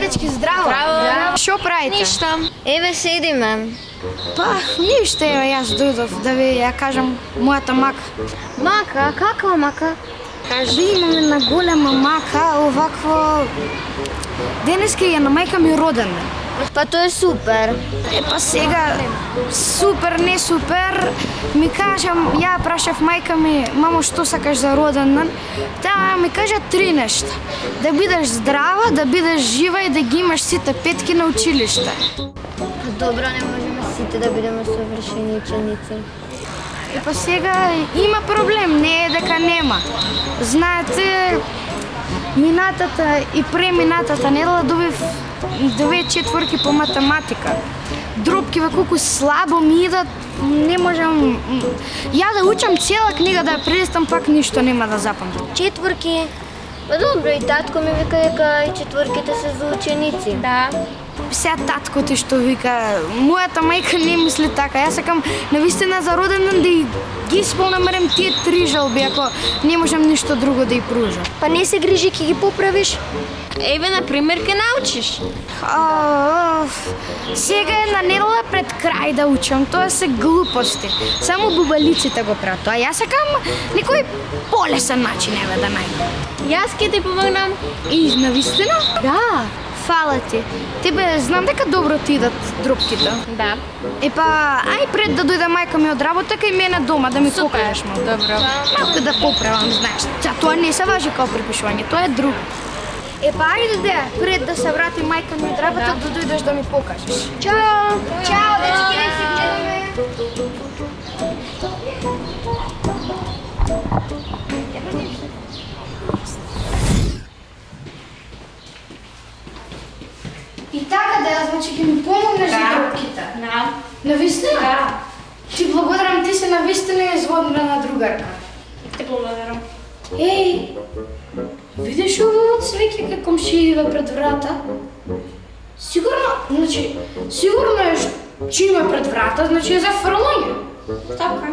Дечки, здраво! Здраво! Що правите? Нищо. Еве седиме. Па, нищо, аз дойдов да ви я кажам моята мака. Мака? Каква мака? Да имаме една голема мака, овакво... Денеска е на майка ми роден ден. Па то е супер. Па сега, супер, не супер, ми кажам, ја прашав мајка ми, мамо, што сакаш за роден ден? Таа ми кажа 3 нешта. Да бидеш здрава, да бидеш жива и да ги имаш сите петки на училиште. Добро, не можеме сите да бидеме совршени ученици. Па сега има проблем, не е дека нема. Знаете, минатата и преминатата недела добив 2 четворки по математика. Дропкива колку слабо ми идат, не можам... Ја да учам цела книга да ја прелистам, пак ништо нема да запамтам. Четворки? Па добро, и татко ми вика дека и четворките се за ученици. Да. Сега татко ти што вика, мојата мајка не мисли така. Јас сакам навистина за роден ден да ги исполнамерам тие 3 жалби, ако не можам ништо друго да ја пружам. Па не се грижи, ќе ги поправиш. Еве, например, ќе научиш. Сега е на недела пред крај да учам, тоа се глупости. Само бубалиците го прават тоа. Јас сакам некој полесен начин еве да најдам. Јас ќе ти помогнам. И навистина? Да. Фала ти. Тебе знам дека добро ти идат дропките. Да. Епа, ај пред да дојде мајка ми од работа кај мене дома да ми покажеш малку. Добро. Малку да поправам, знаеш. Тоа не се важи као препишување, тоа е друго. Епа, ајде де, пред да се врати мајка ми од работа, да дојдеш да ми покажеш. Чао. Чао, дечки, не се гледаме. И така да, значи ќе ми помогнеш за дропките. Да. Навистина? Да. Ти благодарам, ти си навистина изводна другарка. Те благодарам. Еј, видиш ово од свеќе кај комшијива пред врата? Сигурно е че има пред врата, значи е за фрлање. Така.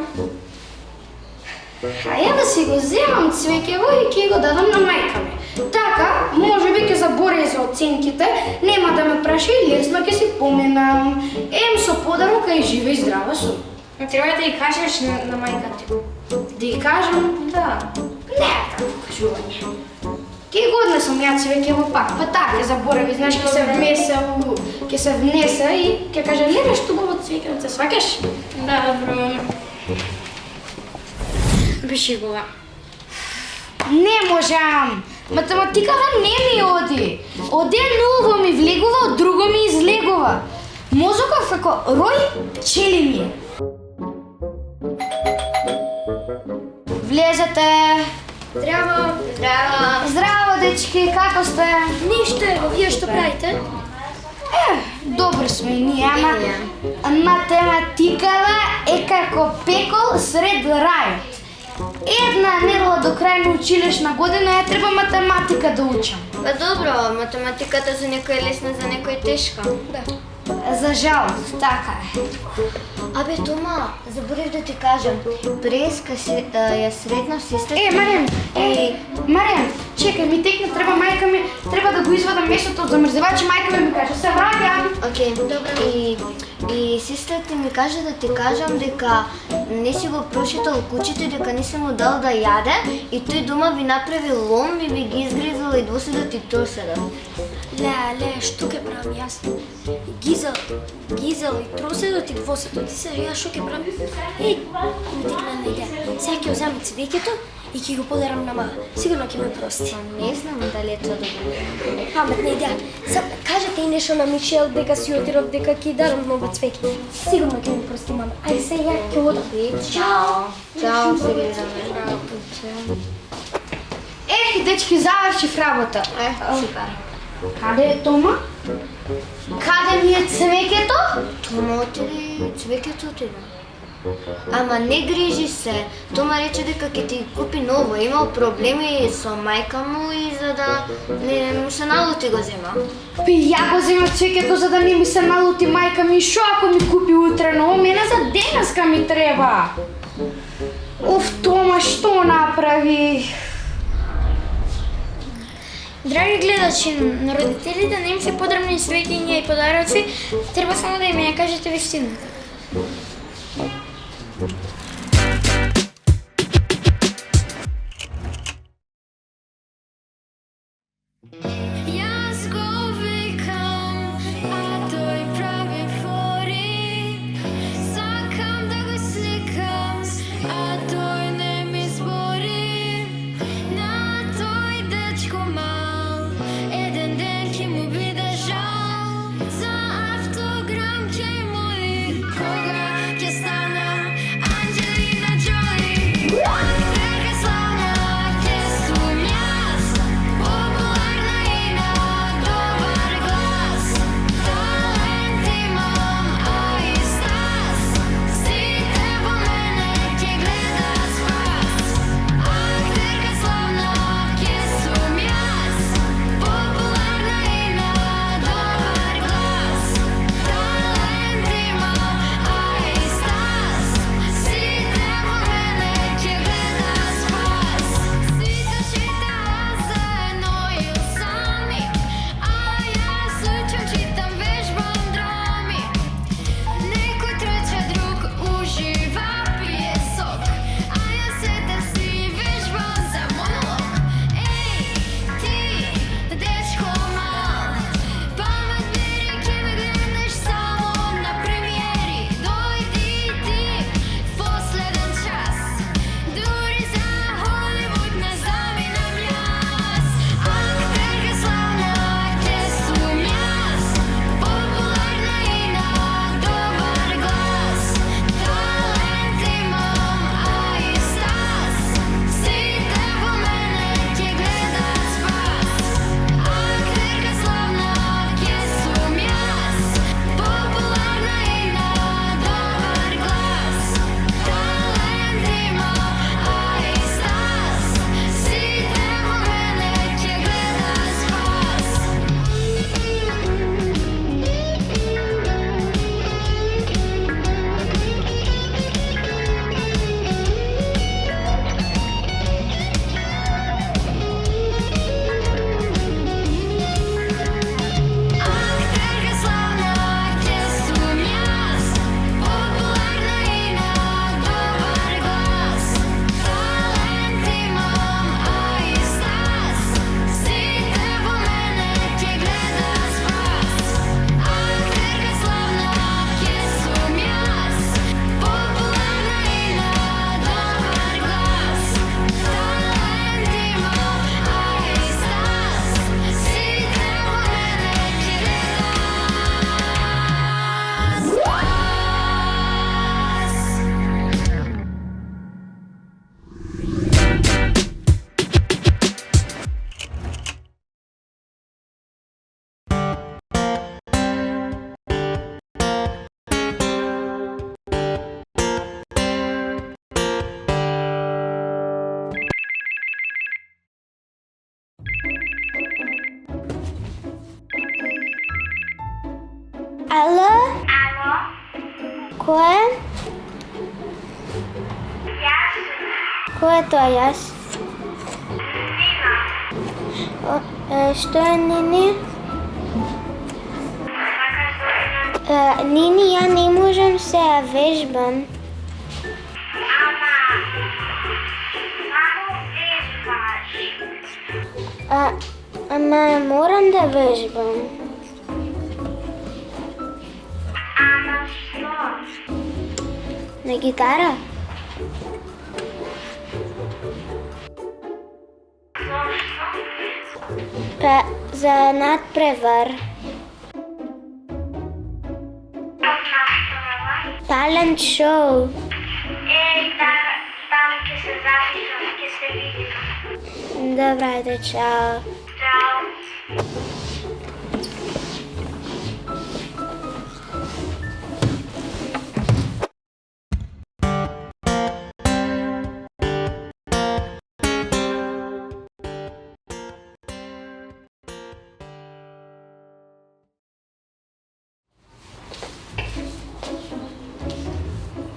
А ја да си го земам цвеќево и ќе го дадам на мајка ми. Така, може би ќе забори за оценките, нема да ме праша и лесно ќе си поминам. Со подарока и жива и здрава сум. Треба да ја кажеш на мајка ти. Да ја кажам? Да. Не е такво кажување. Ке годна сум ја цвеќево пак, па така ќе заборави, знаеш, ќе се внеса и ќе каже, леле што убаво цвеќево, се сваќаш? Да, добро. Пиши го. Не можам! Математиката не ми оди. Од едно ми влегува, од друго ми излегува. Мозокот како рој пчели ми е. Влезете! Здраво. Здраво. Здраво, дечки, како сте? Ништо е, вие што правите? Добри сме и ние, ама математиката е како пекол сред рајот. Една недела до крај на училишна година ја треба математика да учам. Па добро, математиката за некој е лесна, за некој е тешка. Да. За жалост, така е. Абе, Тома, заборев да ти кажам. Преска ја сретнав сестра. Маријан, Чекай, ми текна, треба майка ми, треба да го извадам месото од замрзевач, майка ми каже, се враќам. Окей, и сестрата ми каже да ти кажам дека не си го прошитал кучето и дека не си му дал да јаде и тој дома ви направи лом и ви ги изгризал и двоседот и троседот. Ле, што ќе правам јас? Гизел и троседот и двоседот. И сега јас што ќе правам? Еј, ми текна една идеја. Сега ќе оземам цвеќето и ќе го подарам на мама. Сигурно ќе ме прости. Не знам дали е тоа добро. Паметна идеја. Сам кажете и нешто на Мишел дека си отидов дека ќе дарам ново цвеќе. Сигурно ќе ме прости мама. Ајде се ја ќе одам. Чао. Чао, се гледаме. Дечки, завршив работа. Супер. Каде е Тома? Каде ми е цвеќето? Тома отиде, цвеќето отиде. Ама не грижи се. Тома рече дека ќе ти купи ново. Имал проблеми со мајка му и за да не му се налути го зема. Ја го земав цвеќето за да не ми се налути мајка ми. Шо ако ми купи утре ново? Мене за денеска ми треба. Тома, што направи? Драги гледачи, на родителите не им се подребни свеќиња и подароци, треба само да им ја кажете вистината. Јас го викам, а тој прави фори. Сакам да го сликам, а тој не ми збори. На тој дечко мал, еден ден ќе му биде жал. За автограм ќе моли, кога ќе стана Анџелина Џоли. Актерка славна ќе сум јас, популарна и на добар глас. Талент имам, а и стас, сите во мене ќе гледат спас. Актерка славна ќе сум јас, популарна и на добар глас. Талент имам, а и стас, сите во мене ќе гледат спас. Сите читаат заедно и сами, а јас учам, читам, вежбам драми. Некој трча, друг ужива, пие сок, а јас седам си вежбам за монолог. Еј, ти, дечко мал, памет бери, ќе ме гледаш само на премиери. Дојди ти в последен час, дури за Холивуд не заминам јас. Актерка славна ќе сум јас, популарна и на добар глас. Талент имам, а и стас, сите во мене ќе гледат спас. Актерка славна ќе сум јас, популарна и на добар глас. Талент имам, а и стас, сите во мене ќе гледат спас. Актерка славна ќе сум јас, популарна и на добар глас. Талент имам, а и стас, сите во мене ќе гледат спас. Актерка славна ќе сум јас, популарна и на добар глас. Талент имам, а и стас, сите во мене ќе гледат спас. Ало? Кој е? Кој е тоа јас? Што е, Нини? Нини, ја не можам се ја вежбам. Ама морам да вежбам. На гитара? Па за надпревар. Талент шоу. Там ќе се запишам, ќе се видим. Добра, ајде, чао. Чао.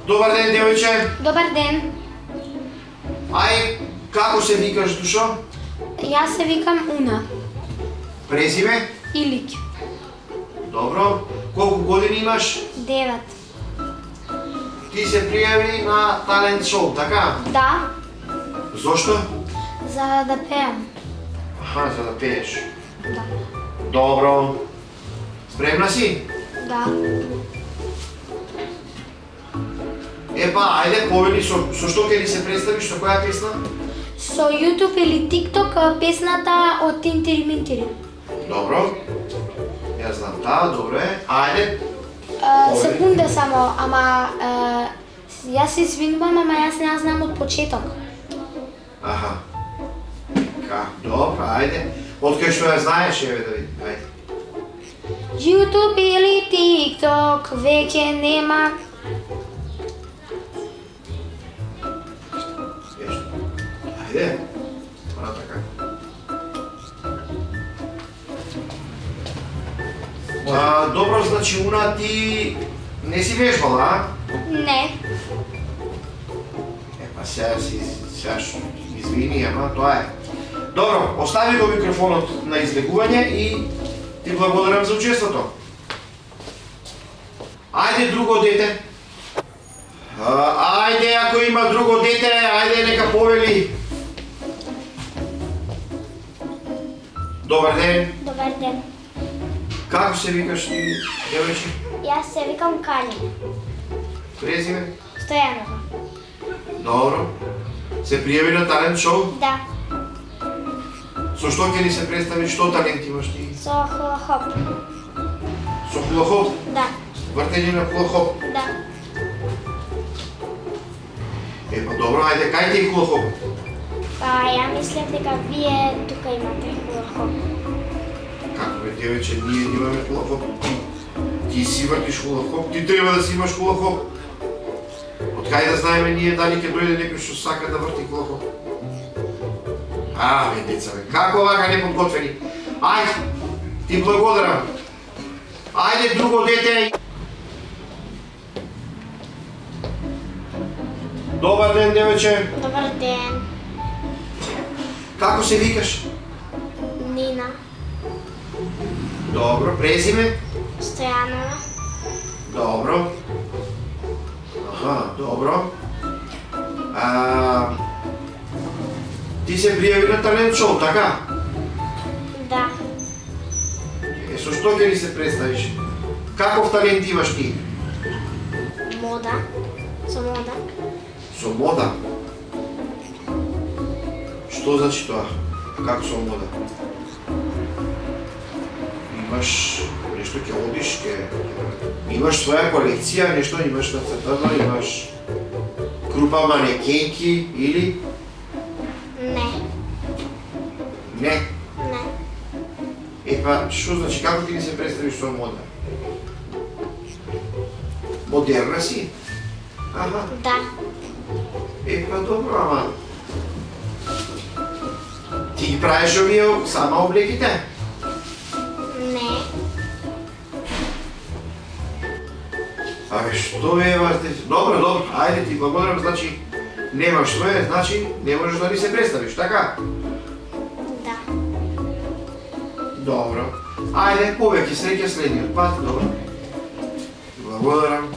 Добар ден, девојче. Добар ден, Ај, како се викаш, душо? јас се викам Уна, Презиме? Илиќ, Добро. Колку години имаш? 9. Ти се пријави на талент шоу, така? Да, Зошто? за да пеам. Аха, за да пееш. Да. Добро. Спремна си? Да. Епа, ајде, повели со што ќе ни се представиш, со која песна? Со YouTube или TikTok песната од Тинтири Минтири. Добро. Јас знам таа, добро е. Ајде. Секунда само, ама јас се извинувам, ама јас не ја знам од почеток. Аха. Така, добро, ајде. Од кај што ја знаеш, еве да видим, ајде. YouTube или TikTok веќе нема. Ешто. Ајде. Мора така. Добро, значи, Уна, ти не си вежбала, а? Не. Епа, сега извини, ама тоа е. Добро, остави го микрофонот на излегување и ти благодарам за учеството. Ајде друго дете. Ајде, ако има друго дете, ајде нека повели. Добар ден. Добар ден. Како се викаш ти, девојче? Јас се викам Калина. Презиме? Стојанова. Добро. Се пријави на талент шоу? Да. Со што ќе ни се представи, што талент имаш ти? Со хula-хоп. Со хулахоп? Да. Вртење на хулахоп? Да. Епа добро, ајде, кај ти е хулахоп? Па ја мислев дека вие тука имате хula-хоп. Како бе, девојче, ние имаме хулахоп. Ти си вртиш хулахоп, ти треба да си имаш хулахоп. Од кај да знаеме ние дали ќе дојде некој што сака да врти хулахоп? Бе, деца, бе, како вака неподготвени? Ајде, ти благодарам. Ајде, друго дете. Добар ден, девојче. Добар ден. Како се викаш? Нина. Добро, презиме? Стојанова. Добро. Аха, добро. Ти се пријави на талент шоу, така? Да. Со што ќе ни се представиш? Каков талент имаш ти? Мода. Со мода. Со мода? Што значи тоа? Како со мода? Имаш нешто ќе одиш, имаш своја колекција, нешто имаш нацртано, имаш група манекенки или Не. не? Не. Епа, што значи, како ти ни се представиш со мода? Модерна си? Аха, Да. епа добро, ама... Ти ги правиш овие сама облеките? Не. Абе, што е вас? Добро, добро, ајде ти благодарам, значи немаш своје, значи не можеш да ни се представиш, така? Да. Добро. Ајде, повеќе среќа следниот пат, добро. Благодарам.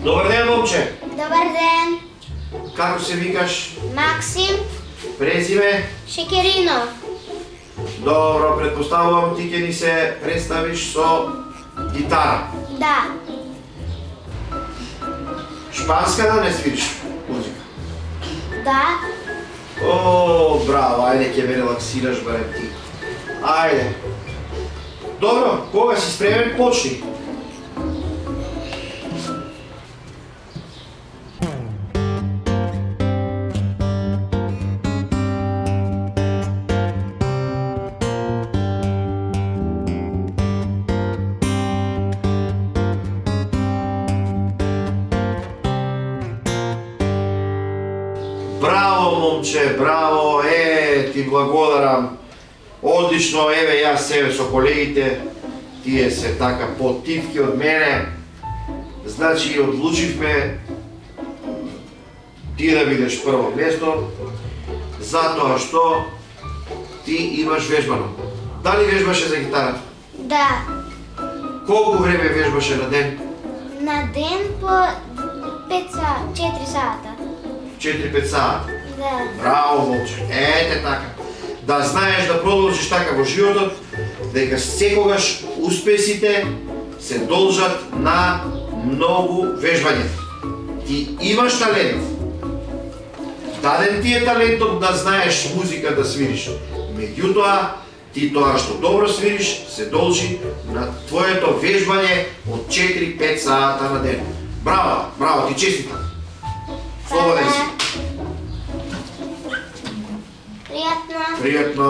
Добар ден, момче. Добар ден. Како се викаш? Максим Презиме? Шекеринов. Добро, предпоставувам ти ќе ни се представиш со гитара. Да. Шпанска да не свириш музика? Да. О, браво, ајде ќе ме релаксираш барем ти. Ајде. Добро, кога си спремен, почни. Браво, момче, браво, ти благодарам. Одлично, еве јас себе со колегите, тие се така потивки од мене. Значи, одлучивме ти да бидеш прво место, затоа што ти имаш вежбано. Дали вежбаше за гитара? Да. Колку време вежбаше на ден? На ден по 4 сата. 4-5 сати. Да. Браво, момче. Ете така. Да знаеш да продолжиш така во животот, дека секогаш успесите се должат на многу вежбање. Ти имаш талент. Даден ти е талентот да знаеш музика да свириш. Меѓутоа, ти тоа што добро свириш се должи на твоето вежбање од 4-5 сата на ден. Браво, браво, ти честитам. Слободен си. Пријатно. Пријатно.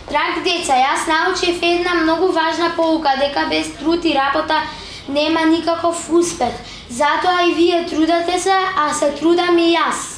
Драги деца, јас научив една многу важна поука, дека без труд и работа нема никаков успех. Затоа и вие трудете се, а се трудам и јас.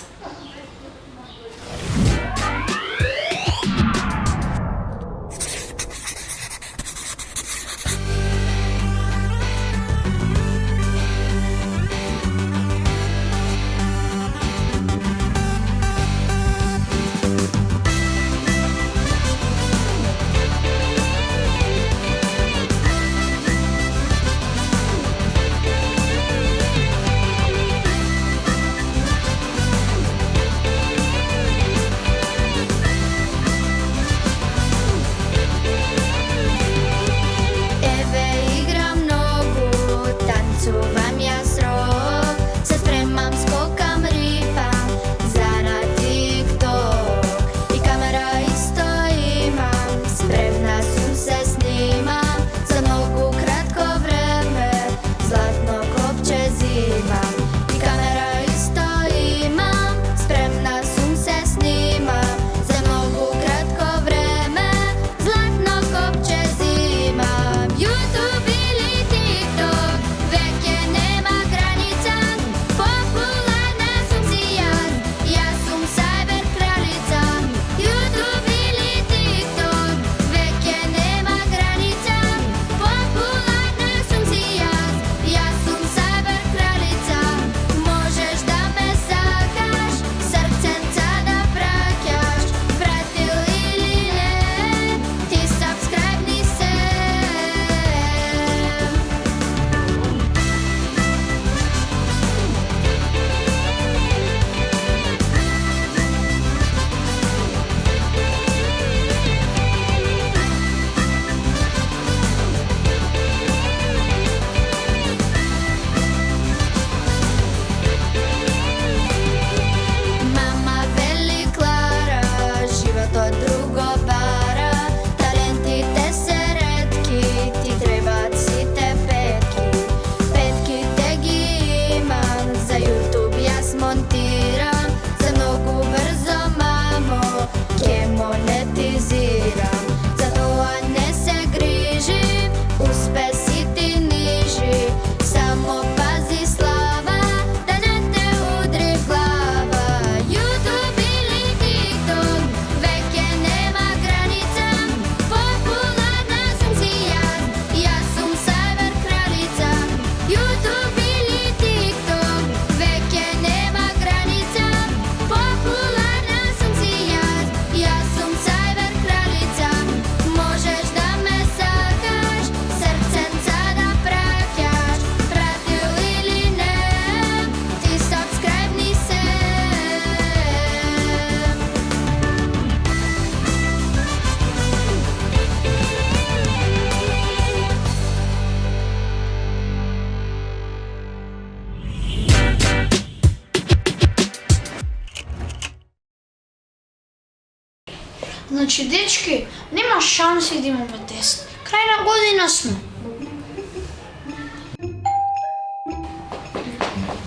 Значи, дечки, нема шанси да имаме тест. Крајна година сме.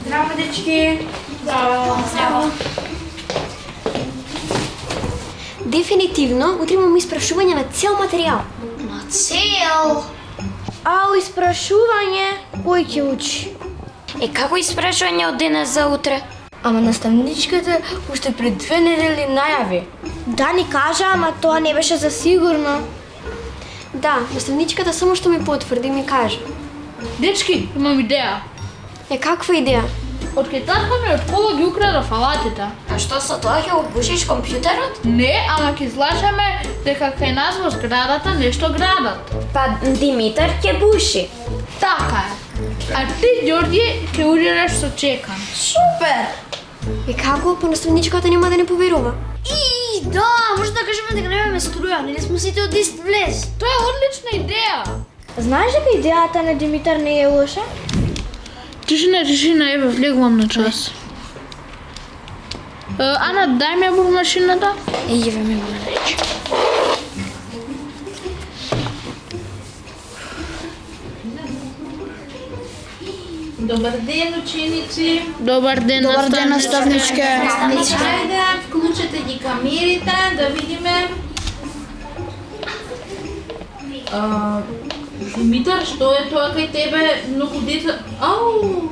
Здраво, дечки! Здраво! Дефинитивно, утре имаме испрашување на цел материјал. На цел. Ау, испрашување! Кој ќе учи? Како испрашување од денес за утре? Ама наставничката уште пред 2 недели најави. Да, ни кажа, ама тоа не беше за сигурно. Да, наставничката само што ми потврди ми кажа. Дечки, имам идеја. Каква идеја? Од кај татко ми од кола ги украда фалатите. А што со тоа ќе обушиш компјутерот? Не, ама ќе излажеме дека кај нас во зградата нешто градат. Па Димитар ќе буши. Така е. А ти, Ѓорѓе, ќе удираш со чекан. Супер! Како? По наставничката нема да не поверува. Да, може да кажеме дека немаме струја, нели сме сите од ист влез. Тоа е одлична идеја. Знаеш дека идејата на Димитар не е лоша? Тишина, еве, влегувам на час. Ана, дај ми ја бормашината. Еве ми го нарече. Добар ден, ученици. Добар ден, наставничке. Ајде, вклучете ги камерите, да видиме. Димитар, што е тоа кај тебе? Многу деца... Ау!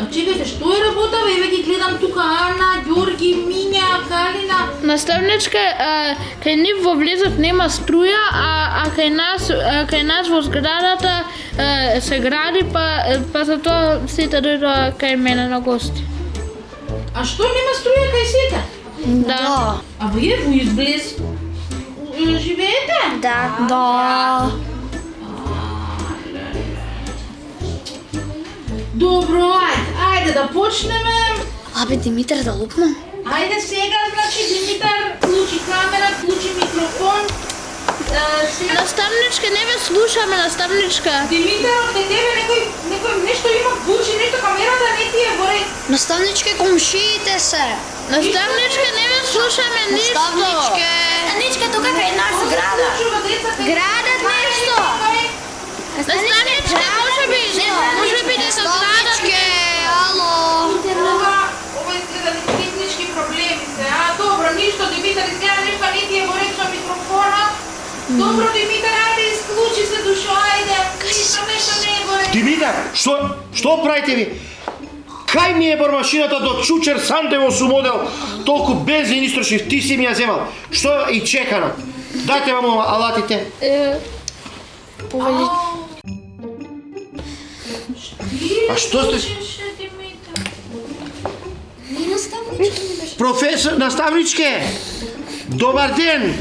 А чекайте, што е работава? Еве ги гледам тука Ана, Ѓорги, Миња, Калина. Наставничка, кај нив во влезот нема струја, а кај нас во зградата се гради, па за тоа сите дојдоа кај мене на гости. А што нема струја кај сите? Да. А вие во изблез живеете? Да. Добро, ајде да почнеме. Абе, Димитар да лупна. Ајде сега, значи Димитар, клучи камера, клучи микрофон. Наставничка, не ве слушаме, наставничка. Димитар, од тебе некој нешто има клучи, нешто камерата не ти е горе. Наставничке, комшиите се. Наставничка, не ве слушаме ништо. Наставничке, тука кај нас града. Градат нешто. Наставничка, може би дека градат. Ало. Ова изгледа технички проблеми се, Добро, ништо, Димитар, изгледа нешто не ти е горе со микрофона. Добро, Димитар, ајде, исклучи се душо, ајде. Нешто не е горе. Димитар, што правите ви? Кај ми е бормашината до Чучер Сандево су модел, толку бензин истрошив, ти си ми ја земал. Што и чеканот? Дајте вам алатите. А што сте... Професор, наставничке, добар ден.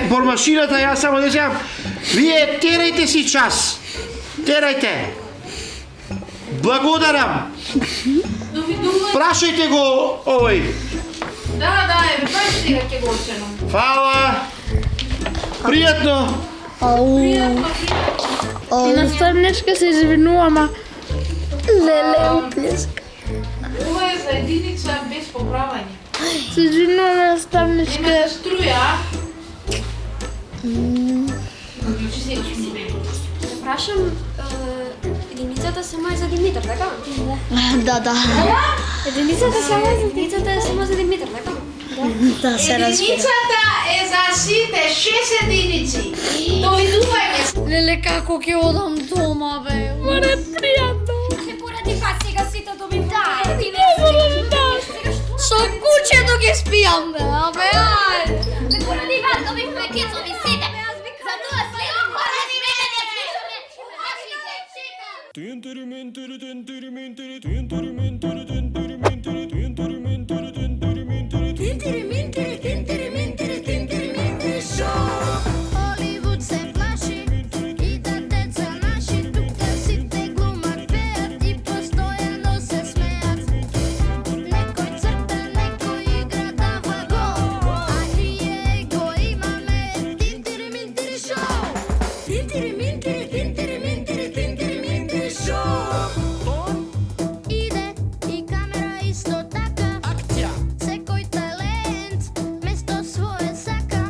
Бормашината, јас само не знам. Вие терајте си час. Терајте. Благодарам. Прашајте го овој. Да, баш сега ќе го оценам. Фала. Пријатно. Наставничка, се извинувам, Леле, уплеска. ова е за единица без поправање. Се извинувам, наставничка. Имате струја? Прашам, единицата само е за Димитар, така? Да. Единицата е само за Димитар, така? Да, се разбира. Единицата е за сите, 6 единици. Довидување. Леле, како ќе одам дома, бе? Море пријатно. Поради вас сега сите добиваат. Со кучето ќе спијам, бе, ајде. Поради вас добивме кецови сите. Затоа следно поради мене да спишеме. Hollywood se plaši i da deca naši tuka site glumat pejat i postojeno se smejat. Neko crta, neko igra dava gol, a nije go imame tintiri mintiri show. Tintiri mintiri, tintiri mintiri, tintiri mintiri show. Ide i kamera isto taka. Akcija. Se koji talent mesto svoje saka.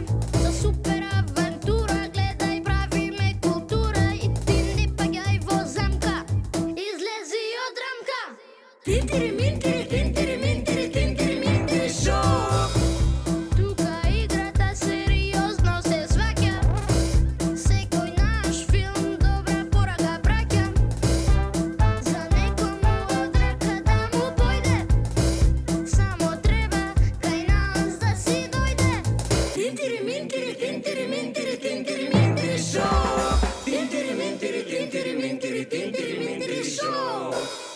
Show.